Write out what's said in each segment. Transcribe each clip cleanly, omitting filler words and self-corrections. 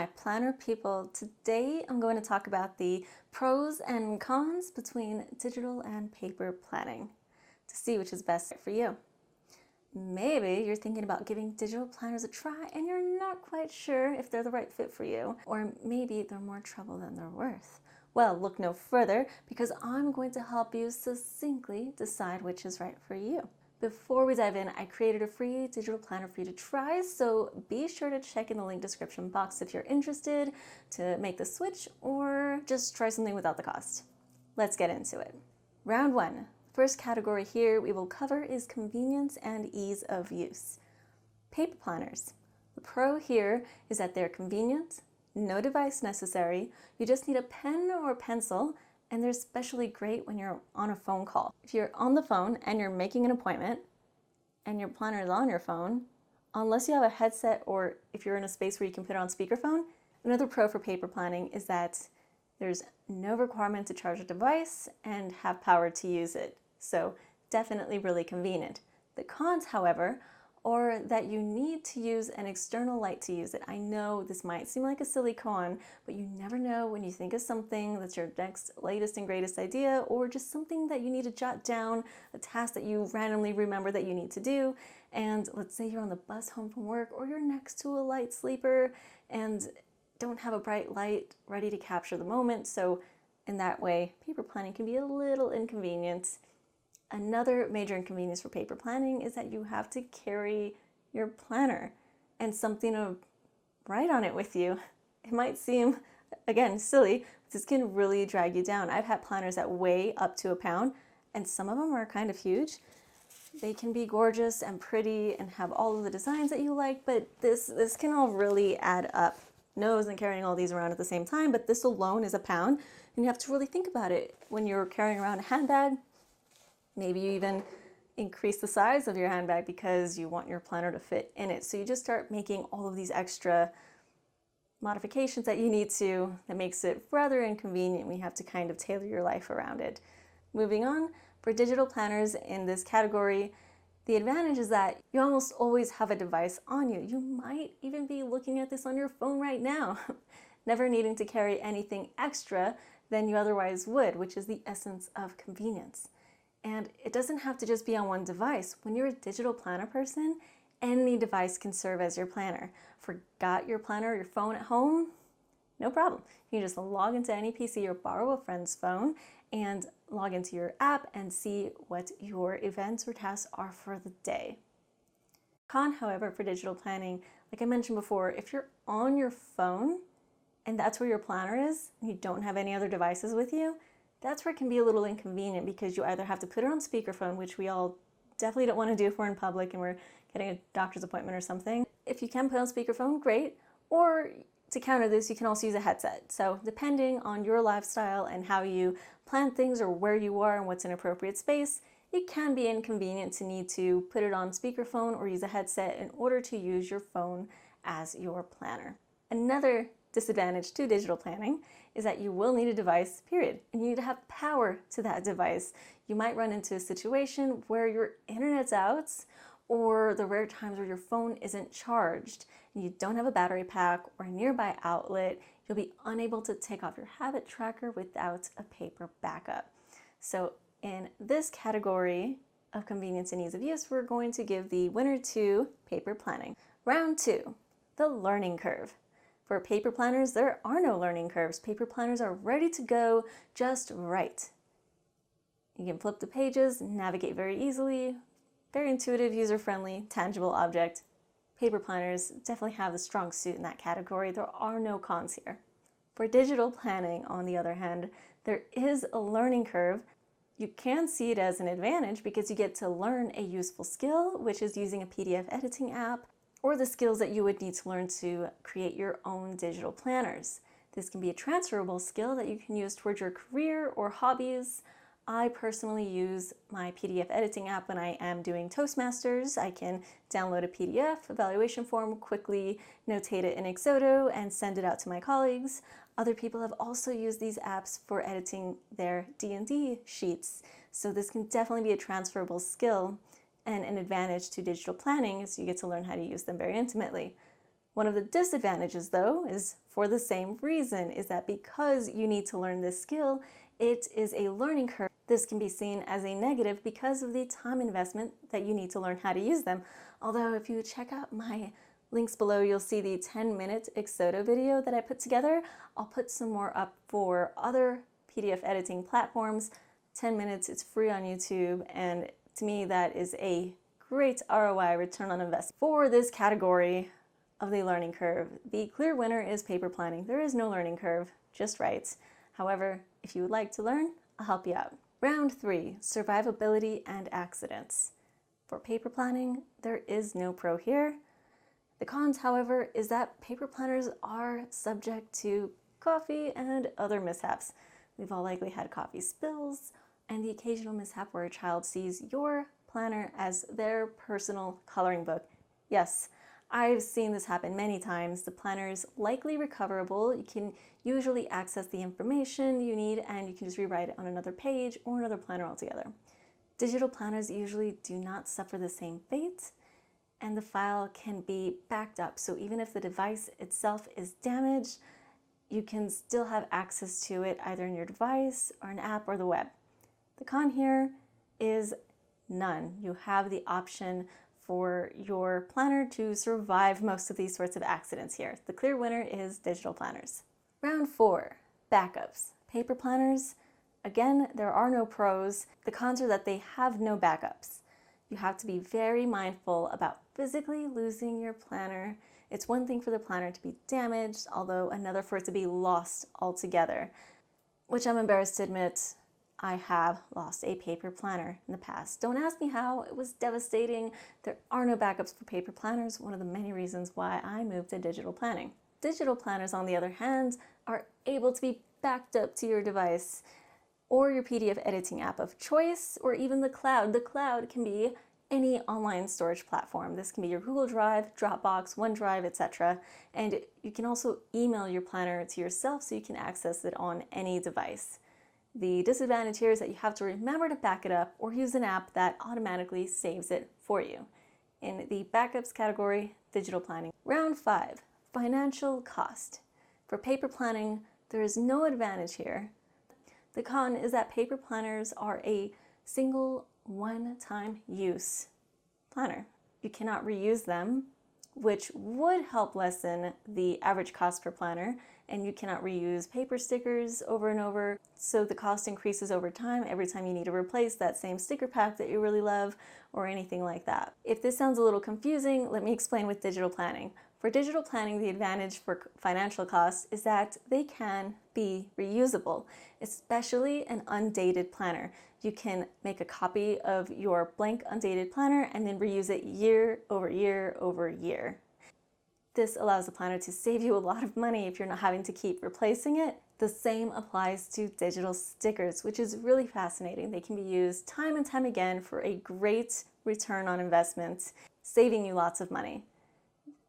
my planner people. Today I'm going to talk about the pros and cons between digital and paper planning to see which is best for you. Maybe you're thinking about giving digital planners a try and you're not quite sure if they're the right fit for you, or maybe they're more trouble than they're worth. Well, look no further because I'm going to help you succinctly decide which is right for you. Before we dive in, I created a free digital planner for you to try, so be sure to check in the link description box if you're interested to make the switch or just try something without the cost. Let's get into it. Round one. First category here we will cover is convenience and ease of use. Paper planners. The pro here is that they're convenient, no device necessary, you just need a pen or pencil, and they're especially great when you're on a phone call. If you're on the phone and you're making an appointment and your planner is on your phone, unless you have a headset or if you're in a space where you can put it on speakerphone, another pro for paper planning is that there's no requirement to charge a device and have power to use it. So definitely really convenient. The cons, however, are that you need to use an external light to use it. I know this might seem like a silly con, but you never know when you think of something that's your next latest and greatest idea, or just something that you need to jot down, a task that you randomly remember that you need to do. And let's say you're on the bus home from work, or you're next to a light sleeper and don't have a bright light ready to capture the moment. So in that way, paper planning can be a little inconvenient. Another major inconvenience for paper planning is that you have to carry your planner and something to write on it with you. It might seem, again, silly, but this can really drag you down. I've had planners that weigh up to a pound, and some of them are kind of huge. They can be gorgeous and pretty and have all of the designs that you like, but this can all really add up. No isn't carrying all these around at the same time, but this alone is a pound, and you have to really think about it when you're carrying around a handbag. Maybe you even increase the size of your handbag because you want your planner to fit in it. So you just start making all of these extra modifications that you need to, that makes it rather inconvenient when you have to kind of tailor your life around it. Moving on, for digital planners in this category, the advantage is that you almost always have a device on you. You might even be looking at this on your phone right now, never needing to carry anything extra than you otherwise would, which is the essence of convenience. And it doesn't have to just be on one device. When you're a digital planner person, any device can serve as your planner. Forgot your planner or your phone at home? No problem. You can just log into any PC or borrow a friend's phone and log into your app and see what your events or tasks are for the day. Con, however, for digital planning, like I mentioned before, if you're on your phone and that's where your planner is and you don't have any other devices with you, that's where it can be a little inconvenient because you either have to put it on speakerphone, which we all definitely don't want to do if we're in public and we're getting a doctor's appointment or something. If you can put on speakerphone, great. Or to counter this, you can also use a headset. So depending on your lifestyle and how you plan things or where you are and what's an appropriate space, it can be inconvenient to need to put it on speakerphone or use a headset in order to use your phone as your planner. Another disadvantage to digital planning is that you will need a device, period, and you need to have power to that device. You might run into a situation where your internet's out, or the rare times where your phone isn't charged and you don't have a battery pack or a nearby outlet. You'll be unable to take off your habit tracker without a paper backup. So in this category of convenience and ease of use, we're going to give the winner to paper planning. Round two, the learning curve. For paper planners, there are no learning curves. Paper planners are ready to go just right. You can flip the pages, navigate very easily, very intuitive, user-friendly, tangible object. Paper planners definitely have the strong suit in that category. There are no cons here. For digital planning, on the other hand, there is a learning curve. You can see it as an advantage because you get to learn a useful skill, which is using a PDF editing app, or the skills that you would need to learn to create your own digital planners. This can be a transferable skill that you can use towards your career or hobbies. I personally use my PDF editing app when I am doing Toastmasters. I can download a PDF evaluation form, quickly notate it in Xodo, and send it out to my colleagues. Other people have also used these apps for editing their D&D sheets. So this can definitely be a transferable skill and an advantage to digital planning is you get to learn how to use them very intimately. One of the disadvantages, though, is for the same reason, is that because you need to learn this skill, it is a learning curve. This can be seen as a negative because of the time investment that you need to learn how to use them. Although if you check out my links below, you'll see the 10-minute Xodo video that I put together. I'll put some more up for other PDF editing platforms. 10 minutes, it's free on YouTube, and to me that is a great ROI, return on investment. For this category of the learning curve, the clear winner is paper planning. There is no learning curve, just write. However, if you would like to learn, I'll help you out. Round 3, survivability and accidents. For paper planning, there is no pro here. The cons, however, is that paper planners are subject to coffee and other mishaps. We've all likely had coffee spills and the occasional mishap where a child sees your planner as their personal coloring book. Yes, I've seen this happen many times. The planner is likely recoverable. You can usually access the information you need and you can just rewrite it on another page or another planner altogether. Digital planners usually do not suffer the same fate, and the file can be backed up. So even if the device itself is damaged, you can still have access to it either in your device or an app or the web. The con here is none. You have the option for your planner to survive most of these sorts of accidents here. The clear winner is digital planners. Round 4, backups. Paper planners, again, there are no pros. The cons are that they have no backups. You have to be very mindful about physically losing your planner. It's one thing for the planner to be damaged, although another for it to be lost altogether, which I'm embarrassed to admit, I have lost a paper planner in the past. Don't ask me how, it was devastating. There are no backups for paper planners, one of the many reasons why I moved to digital planning. Digital planners, on the other hand, are able to be backed up to your device or your PDF editing app of choice, or even the cloud. The cloud can be any online storage platform. This can be your Google Drive, Dropbox, OneDrive, etc. And you can also email your planner to yourself so you can access it on any device. The disadvantage here is that you have to remember to back it up or use an app that automatically saves it for you. In the backups category, digital planning. Round 5, financial cost. For paper planning, there is no advantage here. The con is that paper planners are a single one-time use planner. You cannot reuse them, which would help lessen the average cost per planner, and you cannot reuse paper stickers over and over, so the cost increases over time every time you need to replace that same sticker pack that you really love or anything like that. If this sounds a little confusing, let me explain with digital planning. For digital planning, the advantage for financial costs is that they can be reusable, especially an undated planner. You can make a copy of your blank undated planner and then reuse it year over year over year. This allows the planner to save you a lot of money if you're not having to keep replacing it. The same applies to digital stickers, which is really fascinating. They can be used time and time again for a great return on investment, saving you lots of money.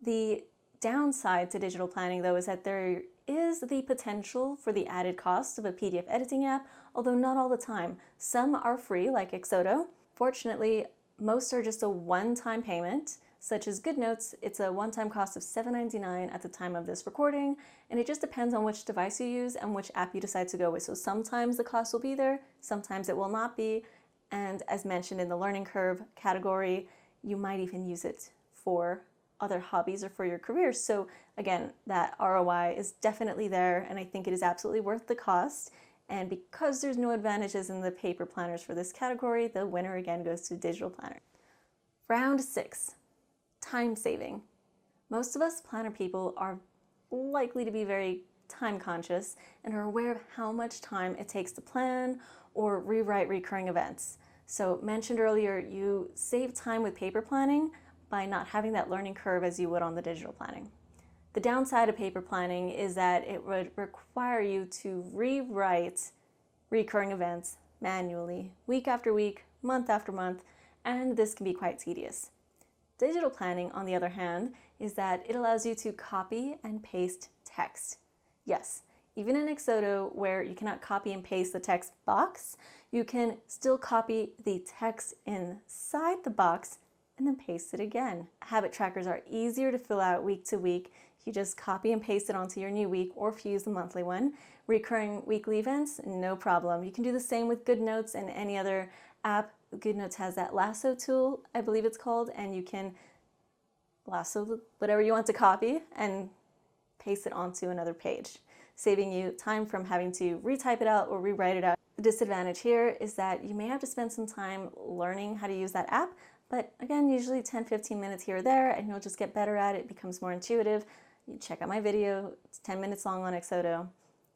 The downside to digital planning, though, is that there is the potential for the added cost of a PDF editing app, although not all the time. Some are free, like Xodo. Fortunately, most are just a one-time payment, such as GoodNotes. It's a one-time cost of $7.99 at the time of this recording, and it just depends on which device you use and which app you decide to go with. So sometimes the cost will be there, sometimes it will not be, and as mentioned in the learning curve category, you might even use it for other hobbies or for your career. So again, that ROI is definitely there, and I think it is absolutely worth the cost. And because there's no advantages in the paper planners for this category, the winner again goes to digital planner. Round 6, time saving. Most of us planner people are likely to be very time conscious and are aware of how much time it takes to plan or rewrite recurring events. So mentioned earlier, you save time with paper planning by not having that learning curve as you would on the digital planning. The downside of paper planning is that it would require you to rewrite recurring events manually, week after week, month after month, and this can be quite tedious. Digital planning, on the other hand, is that it allows you to copy and paste text. Yes, even in Xodo, where you cannot copy and paste the text box, you can still copy the text inside the box and then paste it again. Habit trackers are easier to fill out week to week. You just copy and paste it onto your new week, or if you use the monthly one. Recurring weekly events, no problem. You can do the same with GoodNotes and any other app. GoodNotes has that lasso tool, I believe it's called, and you can lasso whatever you want to copy and paste it onto another page, saving you time from having to retype it out or rewrite it out. The disadvantage here is that you may have to spend some time learning how to use that app, but again, usually 10-15 minutes here or there, and you'll just get better at it. It becomes more intuitive. You check out my video, it's 10 minutes long on Xodo,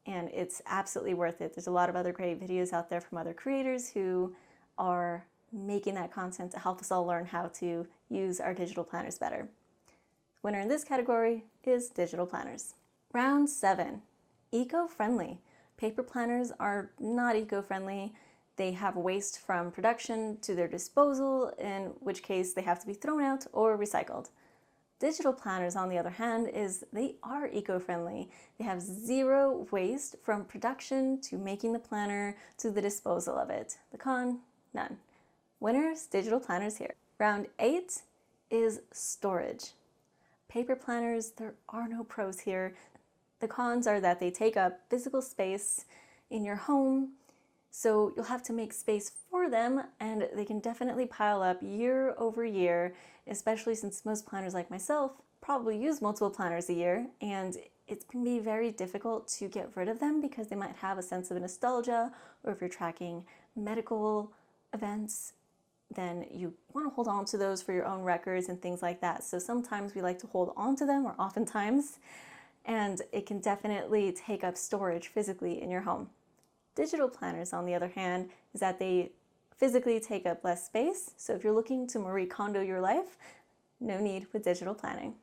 and it's absolutely worth it. There's a lot of other great videos out there from other creators who are making that content to help us all learn how to use our digital planners better. Winner in this category is digital planners. Round 7, eco-friendly. Paper planners are not eco-friendly. They have waste from production to their disposal, in which case they have to be thrown out or recycled. Digital planners, on the other hand, they are eco-friendly. They have zero waste from production to making the planner to the disposal of it. The con, none. Winners, digital planners here. Round 8 is storage. Paper planners, there are no pros here. The cons are that they take up physical space in your home, so you'll have to make space for them, and they can definitely pile up year over year, especially since most planners like myself probably use multiple planners a year, and it can be very difficult to get rid of them because they might have a sense of nostalgia, or if you're tracking medical events, then you want to hold on to those for your own records and things like that. So sometimes we like to hold on to them, or oftentimes, and it can definitely take up storage physically in your home. Digital planners, on the other hand, is that they physically take up less space. So if you're looking to Marie Kondo your life, no need with digital planning.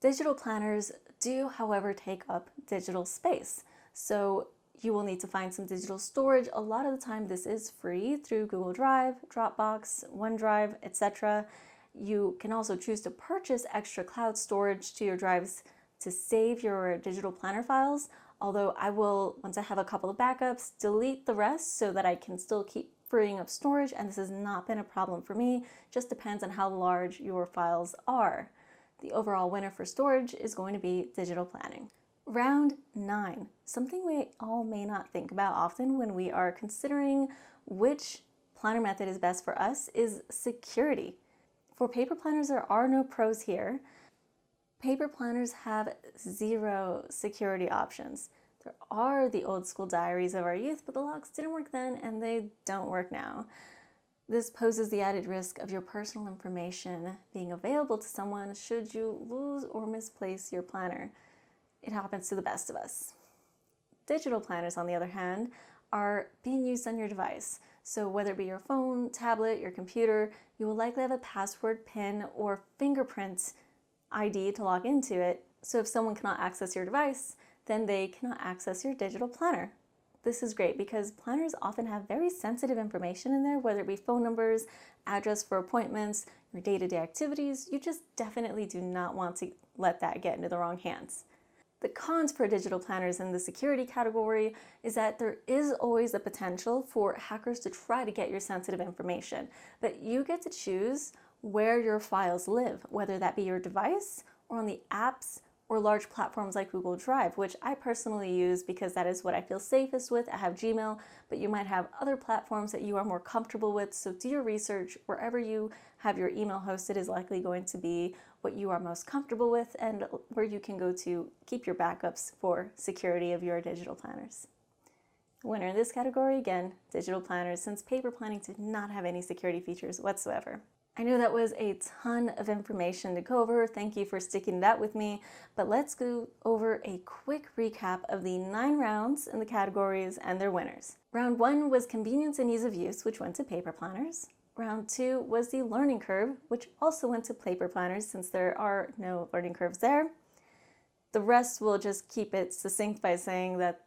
Digital planners do, however, take up digital space. So you will need to find some digital storage. A lot of the time this is free through Google Drive, Dropbox, OneDrive, etc. You can also choose to purchase extra cloud storage to your drives to save your digital planner files, although I will, once I have a couple of backups, delete the rest so that I can still keep freeing up storage, and this has not been a problem for me. Just depends on how large your files are. The overall winner for storage is going to be digital planning. Round 9, something we all may not think about often when we are considering which planner method is best for us, is security. For paper planners, there are no pros here. Paper planners have zero security options. There are the old school diaries of our youth, but the locks didn't work then and they don't work now. This poses the added risk of your personal information being available to someone should you lose or misplace your planner. It happens to the best of us. Digital planners, on the other hand, are being used on your device. So whether it be your phone, tablet, your computer, you will likely have a password, PIN, or fingerprint ID to log into it. So if someone cannot access your device, then they cannot access your digital planner. This is great because planners often have very sensitive information in there, whether it be phone numbers, address for appointments, your day-to-day activities. You just definitely do not want to let that get into the wrong hands. The cons for digital planners in the security category is that there is always a potential for hackers to try to get your sensitive information, but you get to choose where your files live, whether that be your device or on the apps or large platforms like Google Drive, which I personally use because that is what I feel safest with. I have Gmail, but you might have other platforms that you are more comfortable with, so do your research. Wherever you have your email hosted is likely going to be what you are most comfortable with and where you can go to keep your backups for security of your digital planners. Winner in this category, again, digital planners, since paper planning did not have any security features whatsoever. I know that was a ton of information to go over. Thank you for sticking that with me, but let's go over a quick recap of the 9 rounds in the categories and their winners. Round 1 was convenience and ease of use, which went to paper planners. Round 2 was the learning curve, which also went to paper planners since there are no learning curves there. The rest will just keep it succinct by saying that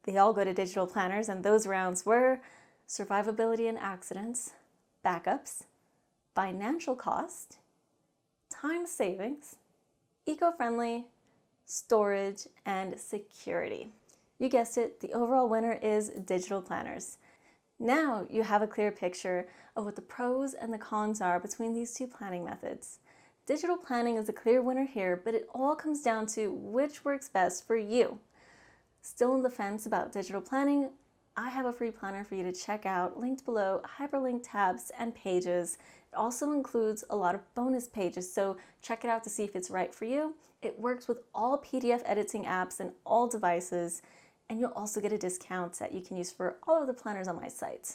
they all go to digital planners, and those rounds were survivability and accidents, backups, financial cost, time savings, eco-friendly, storage, and security. You guessed it, the overall winner is digital planners. Now you have a clear picture of what the pros and the cons are between these two planning methods. Digital planning is a clear winner here, but it all comes down to which works best for you. Still on the fence about digital planning? I have a free planner for you to check out, linked below, hyperlinked tabs and pages. It also includes a lot of bonus pages, so check it out to see if it's right for you. It works with all PDF editing apps and all devices, and you'll also get a discount that you can use for all of the planners on my site.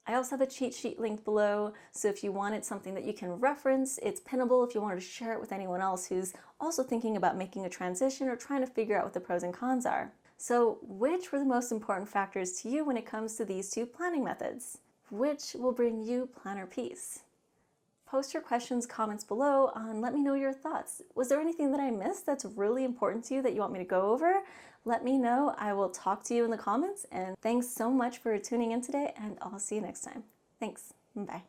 I also have a cheat sheet linked below, so if you wanted something that you can reference, it's pinnable if you wanted to share it with anyone else who's also thinking about making a transition or trying to figure out what the pros and cons are. So which were the most important factors to you when it comes to these two planning methods? Which will bring you planner peace? Post your questions, comments below, and let me know your thoughts. Was there anything that I missed that's really important to you that you want me to go over? Let me know. I will talk to you in the comments, and thanks so much for tuning in today, and I'll see you next time. Thanks. Bye.